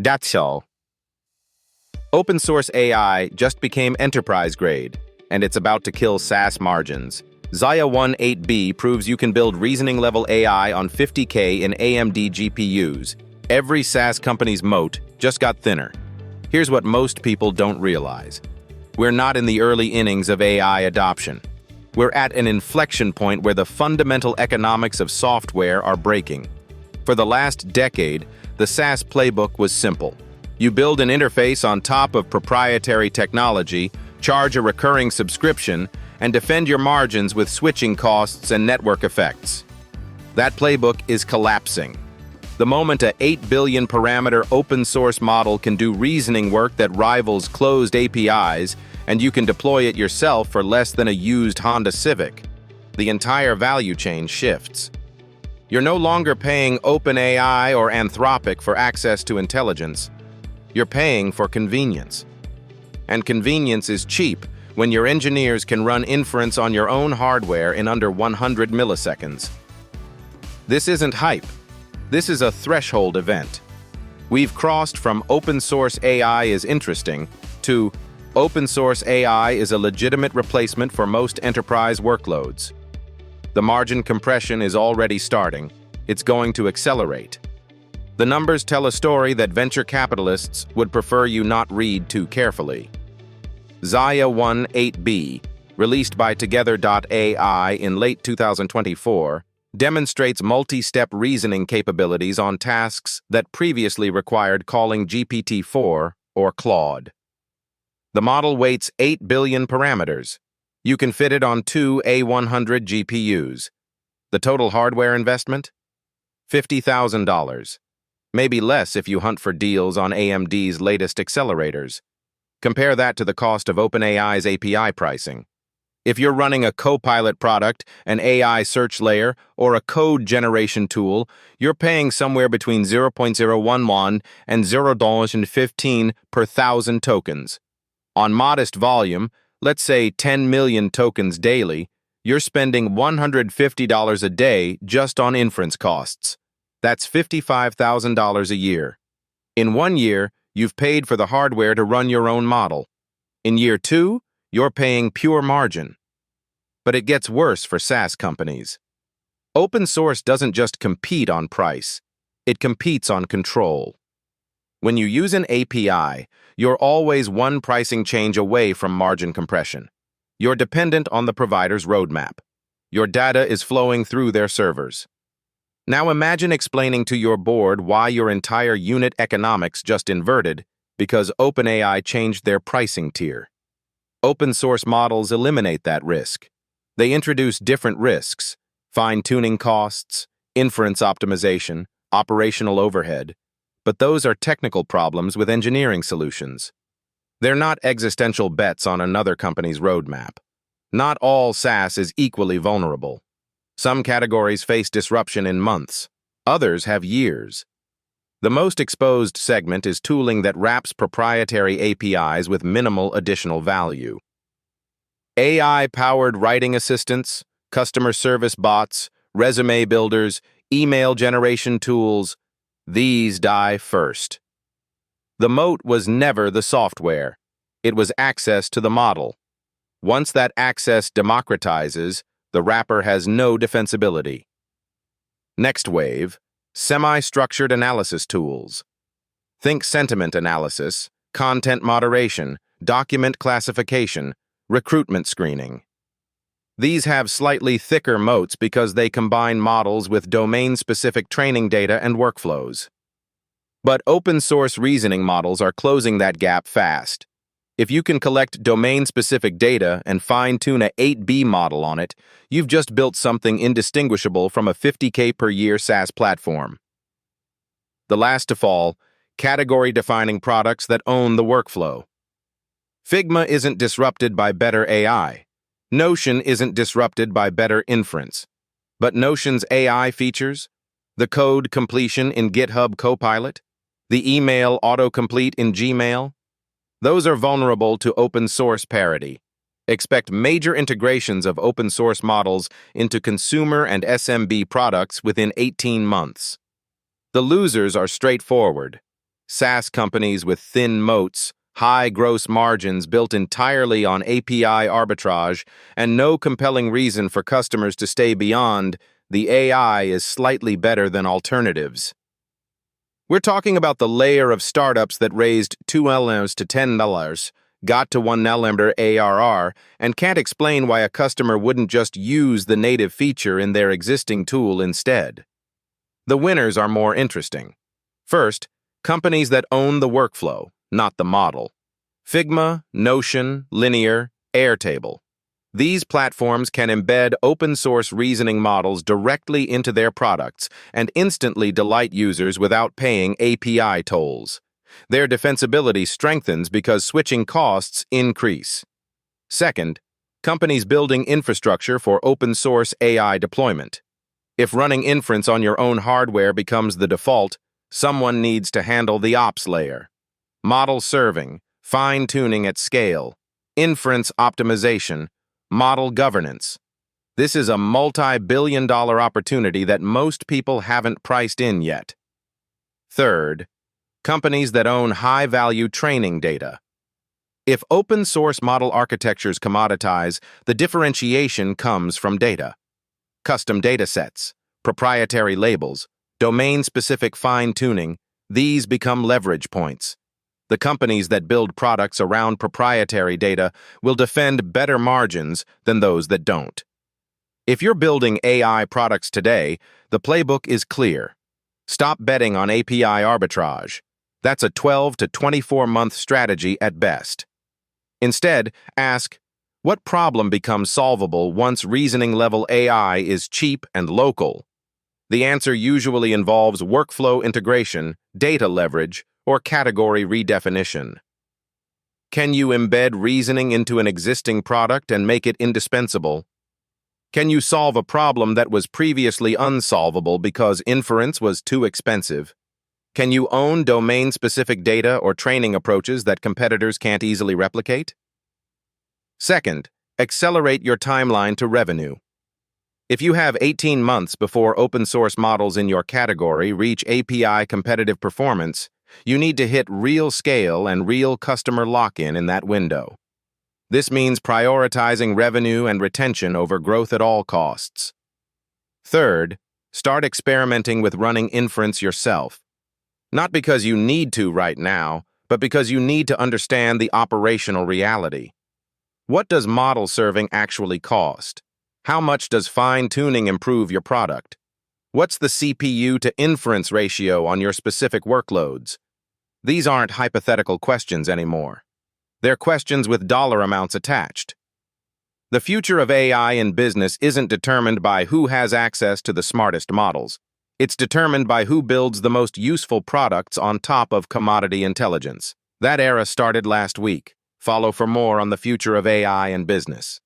That's all. Open source AI just became enterprise grade, and it's about to kill SaaS margins. Xia 1.8b proves you can build reasoning-level AI on 50K in AMD GPUs. Every SaaS company's moat just got thinner. Here's what most people don't realize. We're not in the early innings of AI adoption. We're at an inflection point where the fundamental economics of software are breaking. For the last decade, the SaaS playbook was simple. You build an interface on top of proprietary technology, charge a recurring subscription, and defend your margins with switching costs and network effects. That playbook is collapsing. The moment a 8 billion parameter open source model can do reasoning work that rivals closed APIs, and you can deploy it yourself for less than a used Honda Civic, the entire value chain shifts. You're no longer paying OpenAI or Anthropic for access to intelligence. You're paying for convenience. And convenience is cheap when your engineers can run inference on your own hardware in under 100 milliseconds. This isn't hype. This is a threshold event. We've crossed from open source AI is interesting to open source AI is a legitimate replacement for most enterprise workloads. The margin compression is already starting. It's going to accelerate. The numbers tell a story that venture capitalists would prefer you not read too carefully. Xia 1.8b, released by Together.ai in late 2024, demonstrates multi-step reasoning capabilities on tasks that previously required calling GPT-4 or Claude. The model weights 8 billion parameters. You can fit it on 2 A100 GPUs. The total hardware investment? $50,000. Maybe less if you hunt for deals on AMD's latest accelerators. Compare that to the cost of OpenAI's API pricing. If you're running a Copilot product, an AI search layer, or a code generation tool, you're paying somewhere between 0.011 and $0.15 per 1,000 tokens. On modest volume, let's say 10 million tokens daily, you're spending $150 a day just on inference costs. That's $55,000 a year. In 1 year, you've paid for the hardware to run your own model. In year 2, you're paying pure margin. But it gets worse for SaaS companies. Open source doesn't just compete on price, it competes on control. When you use an API, you're always one pricing change away from margin compression. You're dependent on the provider's roadmap. Your data is flowing through their servers. Now imagine explaining to your board why your entire unit economics just inverted because OpenAI changed their pricing tier. Open source models eliminate that risk. They introduce different risks: fine-tuning costs, inference optimization, operational overhead. But those are technical problems with engineering solutions. They're not existential bets on another company's roadmap. Not all SaaS is equally vulnerable. Some categories face disruption in months. Others have years. The most exposed segment is tooling that wraps proprietary APIs with minimal additional value. AI-powered writing assistants, customer service bots, resume builders, email generation tools, these die first. The moat was never the software. It was access to the model. Once that access democratizes, the wrapper has no defensibility. Next wave, semi-structured analysis tools. Think sentiment analysis, content moderation, document classification, recruitment screening. These have slightly thicker moats because they combine models with domain-specific training data and workflows. But open-source reasoning models are closing that gap fast. If you can collect domain-specific data and fine-tune a 8B model on it, you've just built something indistinguishable from a 50K per year SaaS platform. The last to fall, category-defining products that own the workflow. Figma isn't disrupted by better AI. Notion isn't disrupted by better inference. But Notion's AI features, the code completion in GitHub Copilot, the email autocomplete in Gmail, those are vulnerable to open-source parity. Expect major integrations of open-source models into consumer and SMB products within 18 months. The losers are straightforward: SaaS companies with thin moats, high gross margins built entirely on API arbitrage, and no compelling reason for customers to stay beyond, the AI is slightly better than alternatives. We're talking about the layer of startups that raised $2 to $10, got to $1 ARR, and can't explain why a customer wouldn't just use the native feature in their existing tool instead. The winners are more interesting. First, companies that own the workflow, not the model. Figma, Notion, Linear, Airtable. These platforms can embed open-source reasoning models directly into their products and instantly delight users without paying API tolls. Their defensibility strengthens because switching costs increase. Second, companies building infrastructure for open-source AI deployment. If running inference on your own hardware becomes the default, someone needs to handle the ops layer. Model serving, fine-tuning at scale, inference optimization, model governance. This is a multi-billion-dollar opportunity that most people haven't priced in yet. Third, companies that own high-value training data. If open-source model architectures commoditize, the differentiation comes from data. Custom datasets, proprietary labels, domain-specific fine-tuning, these become leverage points. The companies that build products around proprietary data will defend better margins than those that don't. If you're building AI products today, the playbook is clear. Stop betting on API arbitrage. That's a 12 to 24-month strategy at best. Instead, ask, what problem becomes solvable once reasoning-level AI is cheap and local? The answer usually involves workflow integration, data leverage, or category redefinition. Can you embed reasoning into an existing product and make it indispensable? Can you solve a problem that was previously unsolvable because inference was too expensive? Can you own domain-specific data or training approaches that competitors can't easily replicate? Second, accelerate your timeline to revenue. If you have 18 months before open-source models in your category reach API competitive performance, you need to hit real scale and real customer lock-in in that window. This means prioritizing revenue and retention over growth at all costs. Third, start experimenting with running inference yourself. Not because you need to right now, but because you need to understand the operational reality. What does model serving actually cost? How much does fine-tuning improve your product? What's the CPU to inference ratio on your specific workloads? These aren't hypothetical questions anymore. They're questions with dollar amounts attached. The future of AI in business isn't determined by who has access to the smartest models. It's determined by who builds the most useful products on top of commodity intelligence. That era started last week. Follow for more on the future of AI in business.